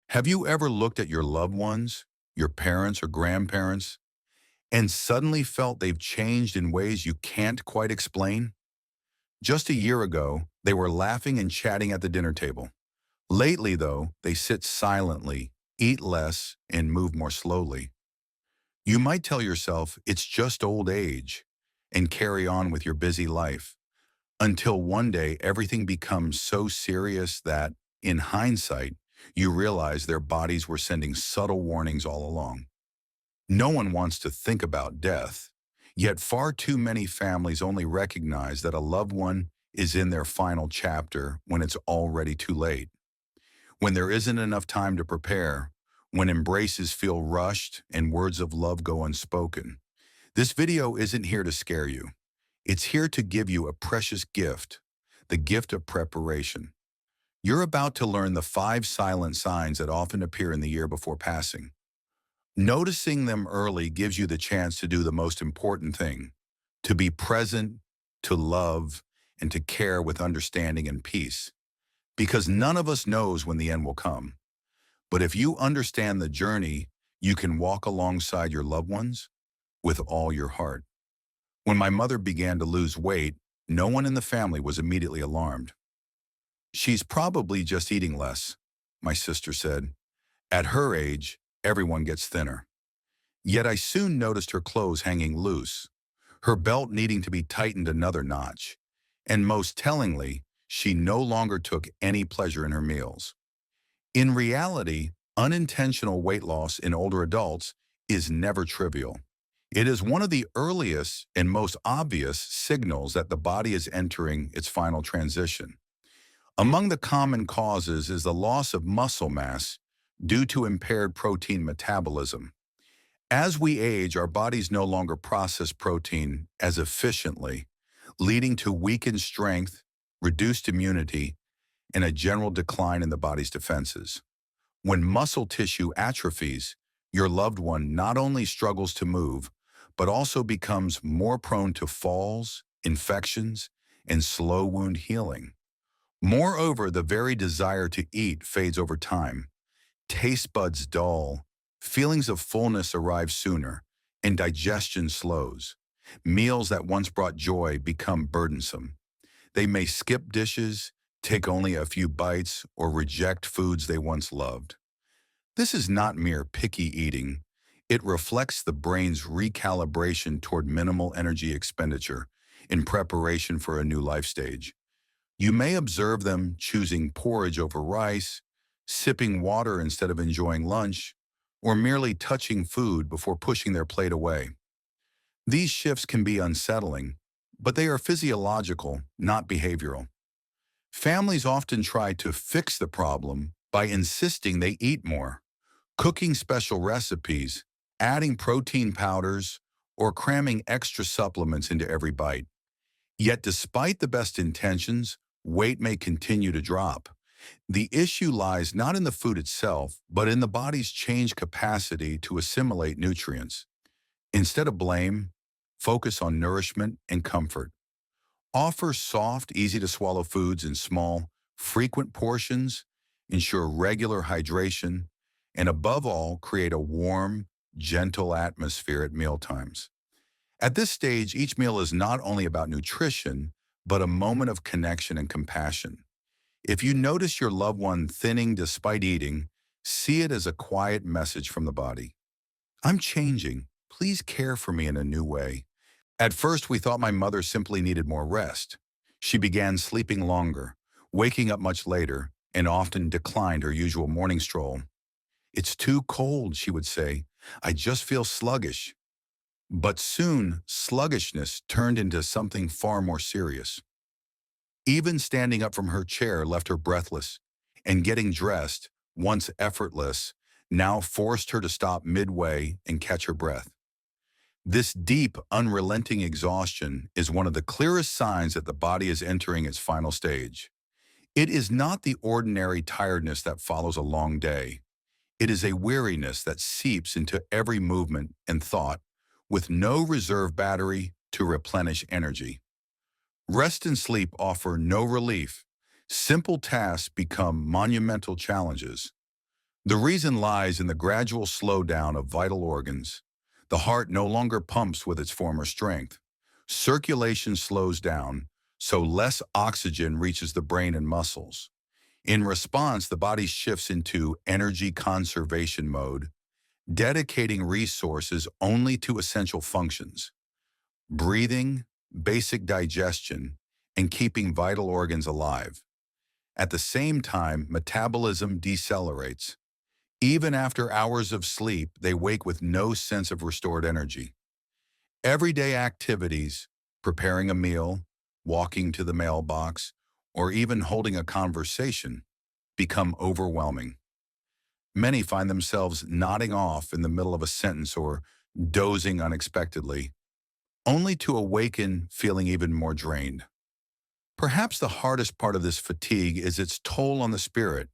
Have you ever looked at your loved ones, your parents or grandparents, and suddenly felt they've changed in ways you can't quite explain? Just a year ago, they were laughing and chatting at the dinner table. Lately, though, they sit silently, eat less, and move more slowly. You might tell yourself it's just old age and carry on with your busy life until one day everything becomes so serious that, in hindsight, you realize their bodies were sending subtle warnings all along. No one wants to think about death, yet far too many families only recognize that a loved one is in their final chapter when it's already too late, when there isn't enough time to prepare, when embraces feel rushed and words of love go unspoken. This video isn't here to scare you. It's here to give you a precious gift, the gift of preparation. You're about to learn the 5 silent signs that often appear in the year before passing. Noticing them early gives you the chance to do the most important thing, to be present, to love, and to care with understanding and peace. Because none of us knows when the end will come. But if you understand the journey, you can walk alongside your loved ones with all your heart. When my mother began to lose weight, no one in the family was immediately alarmed. "She's probably just eating less," my sister said. "At her age, everyone gets thinner." Yet I soon noticed her clothes hanging loose, her belt needing to be tightened another notch, and most tellingly, she no longer took any pleasure in her meals. In reality, unintentional weight loss in older adults is never trivial. It is one of the earliest and most obvious signals that the body is entering its final transition. Among the common causes is the loss of muscle mass due to impaired protein metabolism. As we age, our bodies no longer process protein as efficiently, leading to weakened strength, reduced immunity, and a general decline in the body's defenses. When muscle tissue atrophies, your loved one not only struggles to move, but also becomes more prone to falls, infections, and slow wound healing. Moreover, the very desire to eat fades over time. Taste buds dull, feelings of fullness arrive sooner, and digestion slows. Meals that once brought joy become burdensome. They may skip dishes, take only a few bites, or reject foods they once loved. This is not mere picky eating. It reflects the brain's recalibration toward minimal energy expenditure in preparation for a new life stage. You may observe them choosing porridge over rice, sipping water instead of enjoying lunch, or merely touching food before pushing their plate away. These shifts can be unsettling, but they are physiological, not behavioral. Families often try to fix the problem by insisting they eat more, cooking special recipes, adding protein powders, or cramming extra supplements into every bite. Yet despite the best intentions, weight may continue to drop. The issue lies not in the food itself, but in the body's changed capacity to assimilate nutrients. Instead of blame, focus on nourishment and comfort. Offer soft, easy-to-swallow foods in small, frequent portions, ensure regular hydration, and above all, create a warm, gentle atmosphere at mealtimes. At this stage, each meal is not only about nutrition, but a moment of connection and compassion. If you notice your loved one thinning despite eating, see it as a quiet message from the body. "I'm changing. Please care for me in a new way." At first, we thought my mother simply needed more rest. She began sleeping longer, waking up much later, and often declined her usual morning stroll. "It's too cold," she would say. "I just feel sluggish." But soon, sluggishness turned into something far more serious. Even standing up from her chair left her breathless, and getting dressed, once effortless, now forced her to stop midway and catch her breath. This deep, unrelenting exhaustion is one of the clearest signs that the body is entering its final stage. It is not the ordinary tiredness that follows a long day. It is a weariness that seeps into every movement and thought, with no reserve battery to replenish energy. Rest and sleep offer no relief. Simple tasks become monumental challenges. The reason lies in the gradual slowdown of vital organs. The heart no longer pumps with its former strength. Circulation slows down, so less oxygen reaches the brain and muscles. In response, the body shifts into energy conservation mode, dedicating resources only to essential functions: breathing, basic digestion, and keeping vital organs alive. At the same time, metabolism decelerates. Even after hours of sleep, they wake with no sense of restored energy. Everyday activities, preparing a meal, walking to the mailbox, or even holding a conversation, become overwhelming. Many find themselves nodding off in the middle of a sentence or dozing unexpectedly, only to awaken feeling even more drained. Perhaps the hardest part of this fatigue is its toll on the spirit.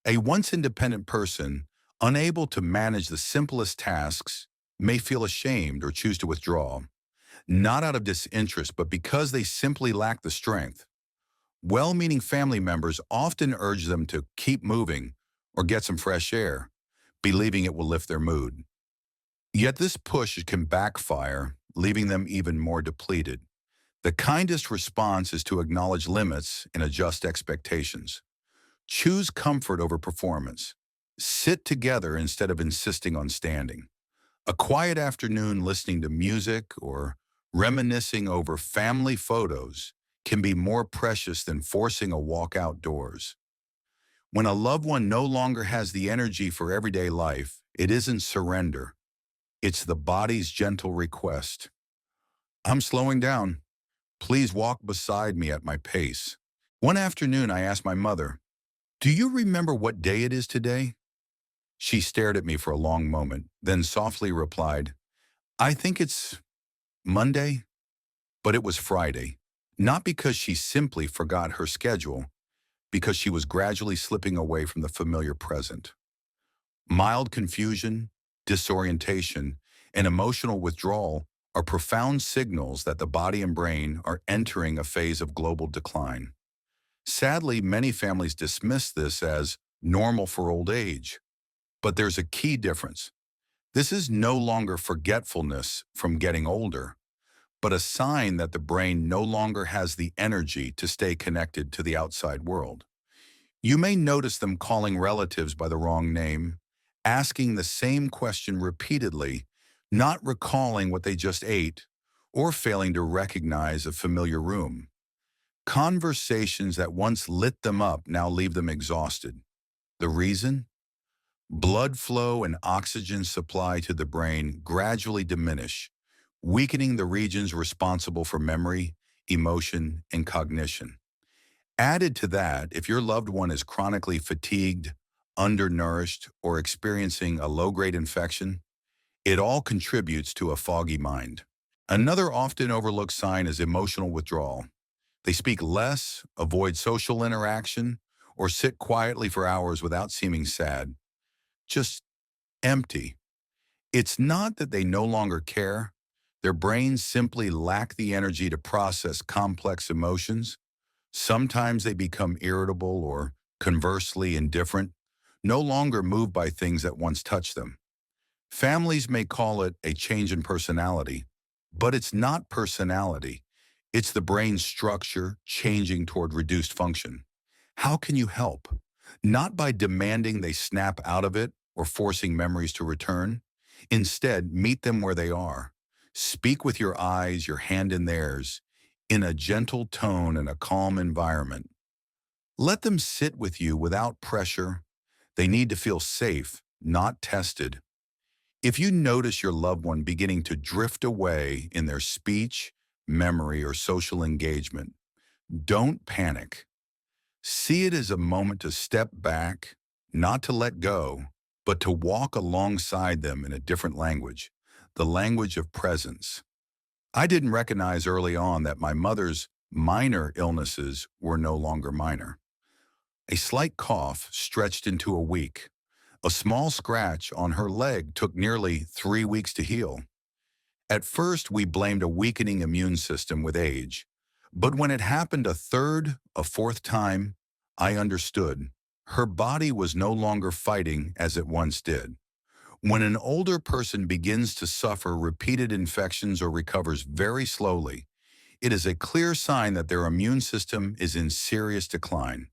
A once independent person, unable to manage the simplest tasks, may feel ashamed or choose to withdraw, not out of disinterest, but because they simply lack the strength. Well-meaning family members often urge them to keep moving or get some fresh air, believing it will lift their mood. Yet this push can backfire, leaving them even more depleted. The kindest response is to acknowledge limits and adjust expectations. Choose comfort over performance. Sit together instead of insisting on standing. A quiet afternoon listening to music or reminiscing over family photos can be more precious than forcing a walk outdoors. When a loved one no longer has the energy for everyday life, it isn't surrender. It's the body's gentle request. I'm slowing down. Please walk beside me at my pace. One afternoon, I asked my mother, "Do you remember what day it is today?" She stared at me for a long moment, then softly replied, "I think it's Monday," but it was Friday. Not because she simply forgot her schedule, because she was gradually slipping away from the familiar present. Mild confusion, disorientation, and emotional withdrawal are profound signals that the body and brain are entering a phase of global decline. Sadly, many families dismiss this as normal for old age, but there's a key difference. This is no longer forgetfulness from getting older, but a sign that the brain no longer has the energy to stay connected to the outside world. You may notice them calling relatives by the wrong name, asking the same question repeatedly, not recalling what they just ate, or failing to recognize a familiar room. Conversations that once lit them up now leave them exhausted. The reason? Blood flow and oxygen supply to the brain gradually diminish, weakening the regions responsible for memory, emotion, and cognition. Added to that, if your loved one is chronically fatigued, undernourished, or experiencing a low-grade infection, it all contributes to a foggy mind. Another often overlooked sign is emotional withdrawal. They speak less, avoid social interaction, or sit quietly for hours without seeming sad, just empty. It's not that they no longer care. Their brains simply lack the energy to process complex emotions. Sometimes they become irritable or, conversely, indifferent, no longer moved by things that once touched them. Families may call it a change in personality, but it's not personality. It's the brain's structure changing toward reduced function. How can you help? Not by demanding they snap out of it or forcing memories to return. Instead, meet them where they are. Speak with your eyes, your hand in theirs, in a gentle tone and a calm environment. Let them sit with you without pressure. They need to feel safe, not tested. If you notice your loved one beginning to drift away in their speech, memory, or social engagement, don't panic. See it as a moment to step back, not to let go, but to walk alongside them in a different language, the language of presence. I didn't recognize early on that my mother's minor illnesses were no longer minor. A slight cough stretched into a week. A small scratch on her leg took nearly 3 weeks to heal. At first, we blamed a weakening immune system with age. But when it happened a third, a fourth time, I understood. Her body was no longer fighting as it once did. When an older person begins to suffer repeated infections or recovers very slowly, it is a clear sign that their immune system is in serious decline.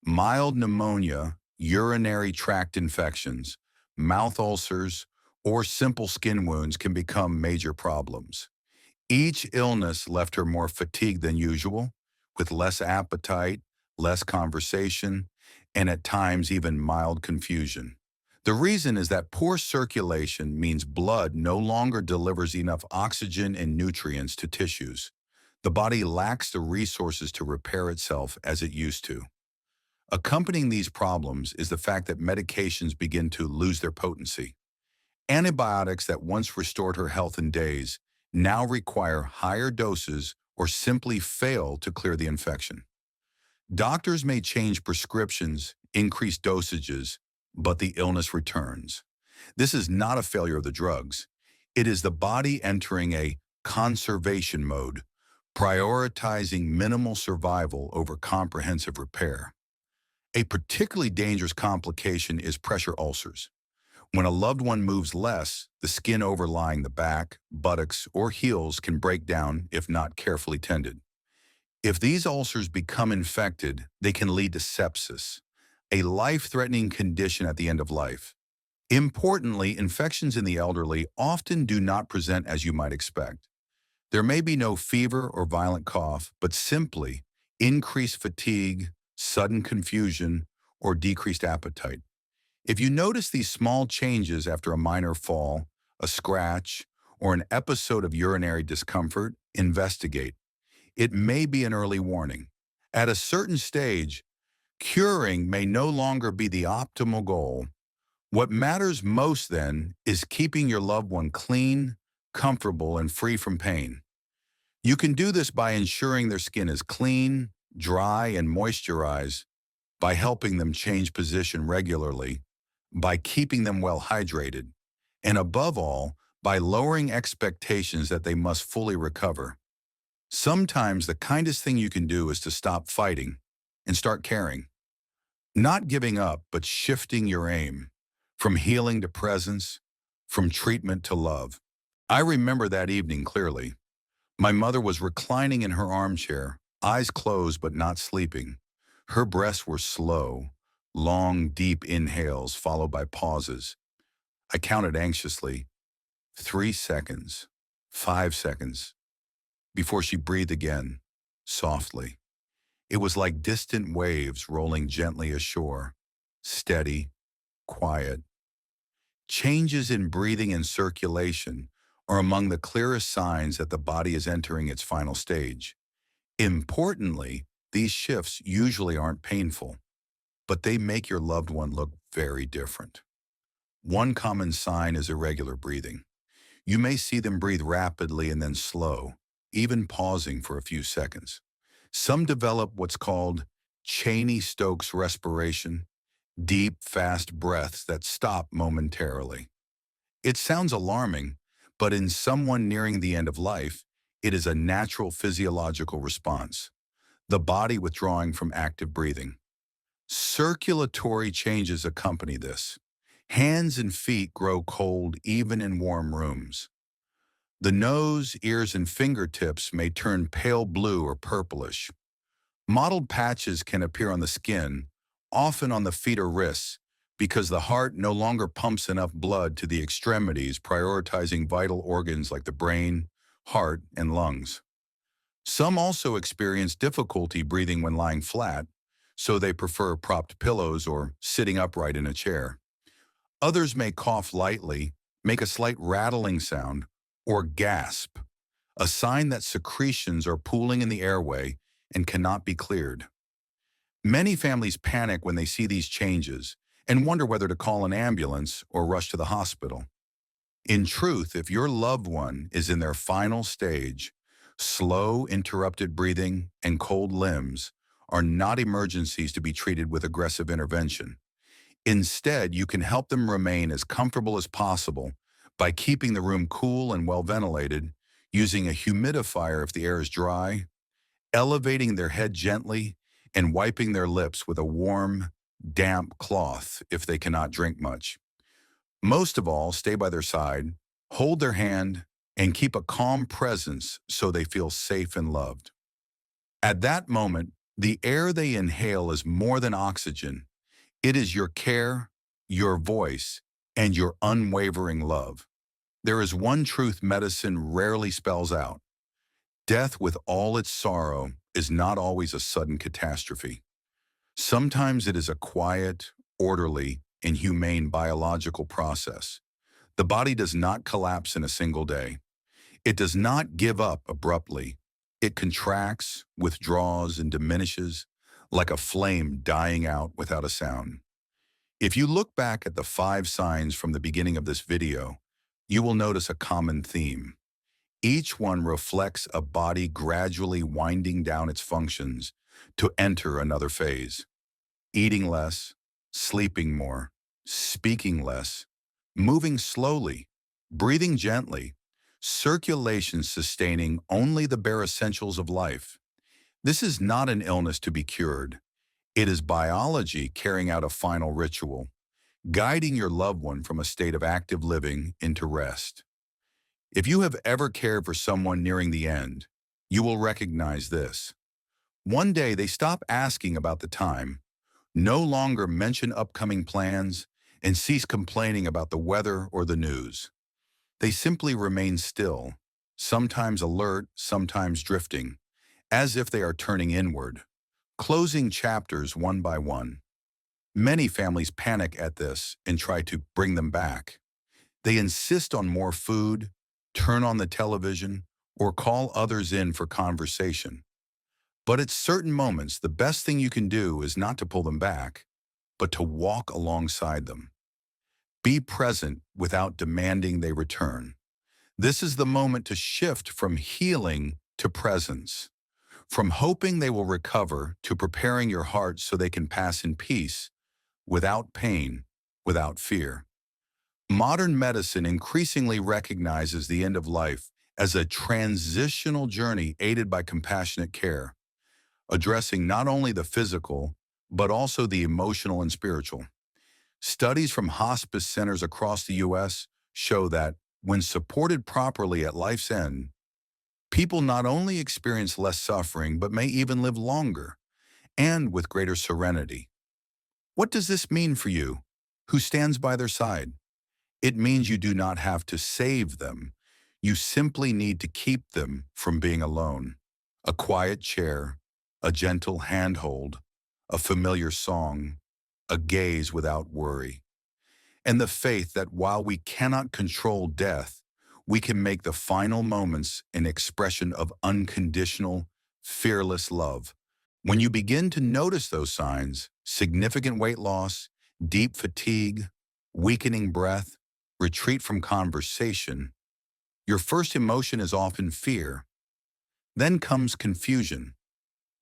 Mild pneumonia, urinary tract infections, mouth ulcers, or simple skin wounds can become major problems. Each illness left her more fatigued than usual, with less appetite, less conversation, and at times even mild confusion. The reason is that poor circulation means blood no longer delivers enough oxygen and nutrients to tissues. The body lacks the resources to repair itself as it used to. Accompanying these problems is the fact that medications begin to lose their potency. Antibiotics that once restored her health in days now require higher doses or simply fail to clear the infection. Doctors may change prescriptions, increase dosages, but the illness returns. This is not a failure of the drugs. It is the body entering a conservation mode, prioritizing minimal survival over comprehensive repair. A particularly dangerous complication is pressure ulcers. When a loved one moves less, the skin overlying the back, buttocks, or heels can break down if not carefully tended. If these ulcers become infected, they can lead to sepsis, a life-threatening condition at the end of life. Importantly, infections in the elderly often do not present as you might expect. There may be no fever or violent cough, but simply increased fatigue, sudden confusion, or decreased appetite. If you notice these small changes after a minor fall, a scratch, or an episode of urinary discomfort, investigate. It may be an early warning. At a certain stage, curing may no longer be the optimal goal. What matters most then is keeping your loved one clean, comfortable, and free from pain. You can do this by ensuring their skin is clean, dry, and moisturized, by helping them change position regularly, by keeping them well hydrated, and above all, by lowering expectations that they must fully recover. Sometimes the kindest thing you can do is to stop fighting and start caring. Not giving up, but shifting your aim from healing to presence, from treatment to love. I remember that evening clearly. My mother was reclining in her armchair, eyes closed but not sleeping. Her breaths were slow, long, deep inhales followed by pauses. I counted anxiously, 3 seconds, 5 seconds, before she breathed again, softly. It was like distant waves rolling gently ashore, steady, quiet. Changes in breathing and circulation are among the clearest signs that the body is entering its final stage. Importantly, these shifts usually aren't painful, but they make your loved one look very different. One common sign is irregular breathing. You may see them breathe rapidly and then slow, even pausing for a few seconds. Some develop what's called Cheney-Stokes respiration, deep, fast breaths that stop momentarily. It sounds alarming, but in someone nearing the end of life, it is a natural physiological response, the body withdrawing from active breathing. Circulatory changes accompany this. Hands and feet grow cold even in warm rooms. The nose, ears, and fingertips may turn pale blue or purplish. Mottled patches can appear on the skin, often on the feet or wrists, because the heart no longer pumps enough blood to the extremities, prioritizing vital organs like the brain, heart, and lungs. Some also experience difficulty breathing when lying flat, so they prefer propped pillows or sitting upright in a chair. Others may cough lightly, make a slight rattling sound, or gasp, a sign that secretions are pooling in the airway and cannot be cleared. Many families panic when they see these changes and wonder whether to call an ambulance or rush to the hospital. In truth, if your loved one is in their final stage, slow, interrupted breathing and cold limbs are not emergencies to be treated with aggressive intervention. Instead, you can help them remain as comfortable as possible by keeping the room cool and well ventilated, using a humidifier if the air is dry, elevating their head gently, and wiping their lips with a warm, damp cloth if they cannot drink much. Most of all, stay by their side, hold their hand, and keep a calm presence so they feel safe and loved. At that moment, the air they inhale is more than oxygen. It is your care, your voice, and your unwavering love. There is one truth medicine rarely spells out. Death, with all its sorrow, is not always a sudden catastrophe. Sometimes it is a quiet, orderly, and humane biological process. The body does not collapse in a single day. It does not give up abruptly. It contracts, withdraws, and diminishes like a flame dying out without a sound. If you look back at the 5 signs from the beginning of this video, you will notice a common theme. Each one reflects a body gradually winding down its functions to enter another phase. Eating less, sleeping more, speaking less, moving slowly, breathing gently, circulation sustaining only the bare essentials of life. This is not an illness to be cured. It is biology carrying out a final ritual, guiding your loved one from a state of active living into rest. If you have ever cared for someone nearing the end, you will recognize this. One day they stop asking about the time, no longer mention upcoming plans, and cease complaining about the weather or the news. They simply remain still, sometimes alert, sometimes drifting, as if they are turning inward, closing chapters one by one. Many families panic at this and try to bring them back. They insist on more food, turn on the television, or call others in for conversation. But at certain moments, the best thing you can do is not to pull them back, but to walk alongside them. Be present without demanding they return. This is the moment to shift from healing to presence, from hoping they will recover to preparing your heart so they can pass in peace, without pain, without fear. Modern medicine increasingly recognizes the end of life as a transitional journey aided by compassionate care, addressing not only the physical, but also the emotional and spiritual. Studies from hospice centers across the U.S. show that when supported properly at life's end, people not only experience less suffering, but may even live longer and with greater serenity. What does this mean for you, who stands by their side? It means you do not have to save them. You simply need to keep them from being alone. A quiet chair, a gentle handhold, a familiar song, a gaze without worry, and the faith that while we cannot control death, we can make the final moments an expression of unconditional, fearless love. When you begin to notice those signs, significant weight loss, deep fatigue, weakening breath, retreat from conversation, your first emotion is often fear. Then comes confusion.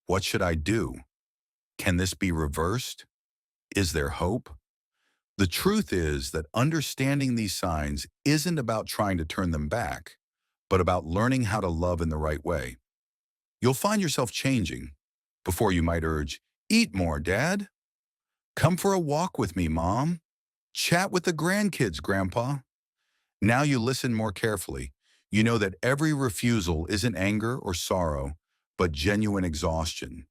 What should I do? Can this be reversed? Is there hope? The truth is that understanding these signs isn't about trying to turn them back, but about learning how to love in the right way. You'll find yourself changing. Before you might urge, eat more, Dad. Come for a walk with me, Mom. Chat with the grandkids, Grandpa. Now you listen more carefully. You know that every refusal isn't anger or sorrow, but genuine exhaustion.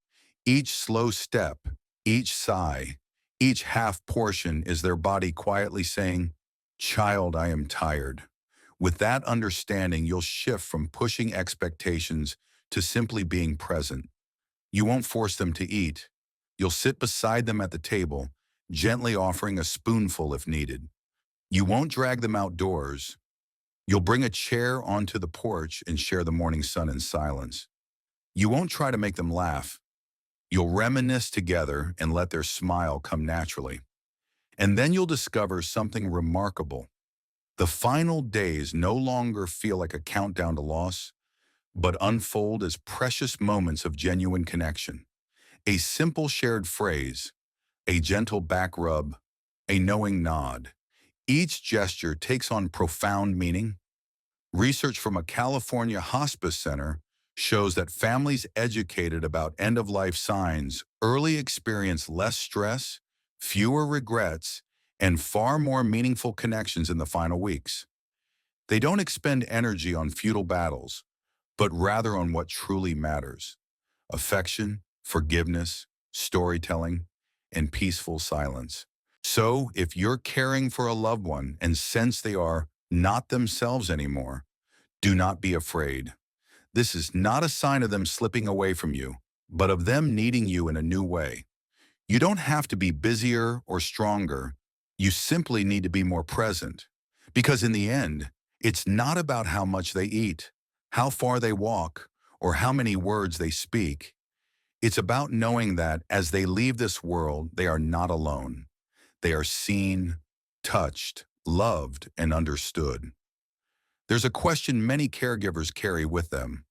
Each slow step, each sigh, each half portion is their body quietly saying, "Child, I am tired." With that understanding, you'll shift from pushing expectations to simply being present. You won't force them to eat. You'll sit beside them at the table, gently offering a spoonful if needed. You won't drag them outdoors. You'll bring a chair onto the porch and share the morning sun in silence. You won't try to make them laugh. You'll reminisce together and let their smile come naturally. And then you'll discover something remarkable. The final days no longer feel like a countdown to loss, but unfold as precious moments of genuine connection. A simple shared phrase, a gentle back rub, a knowing nod. Each gesture takes on profound meaning. Research from a California hospice center shows that families educated about end-of-life signs early experience less stress, fewer regrets, and far more meaningful connections in the final weeks. They don't expend energy on futile battles, but rather on what truly matters: affection, forgiveness, storytelling, and peaceful silence. So, if you're caring for a loved one and sense they are not themselves anymore, do not be afraid. This is not a sign of them slipping away from you, but of them needing you in a new way. You don't have to be busier or stronger. You simply need to be more present. Because in the end, it's not about how much they eat, how far they walk, or how many words they speak. It's about knowing that as they leave this world, they are not alone. They are seen, touched, loved, and understood. There's a question many caregivers carry with them.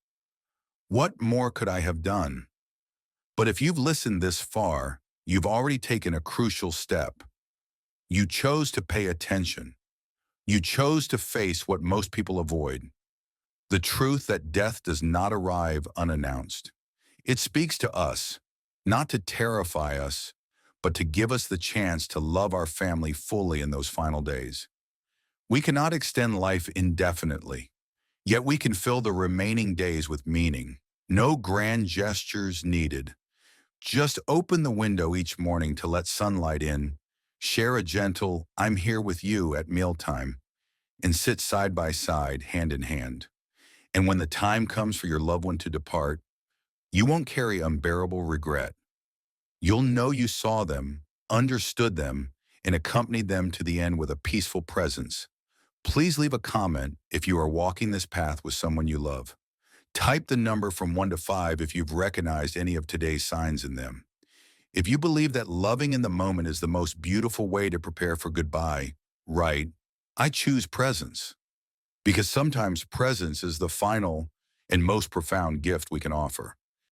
What more could I have done? But if you've listened this far, you've already taken a crucial step. You chose to pay attention. You chose to face what most people avoid: the truth that death does not arrive unannounced. It speaks to us, not to terrify us, but to give us the chance to love our family fully in those final days. We cannot extend life indefinitely, yet we can fill the remaining days with meaning. No grand gestures needed. Just open the window each morning to let sunlight in, share a gentle "I'm here with you" at mealtime, and sit side by side, hand in hand. And when the time comes for your loved one to depart, you won't carry unbearable regret. You'll know you saw them, understood them, and accompanied them to the end with a peaceful presence. Please leave a comment if you are walking this path with someone you love. Type the number from 1 to 5 if you've recognized any of today's signs in them. If you believe that loving in the moment is the most beautiful way to prepare for goodbye, right, I choose presence. Because sometimes presence is the final and most profound gift we can offer.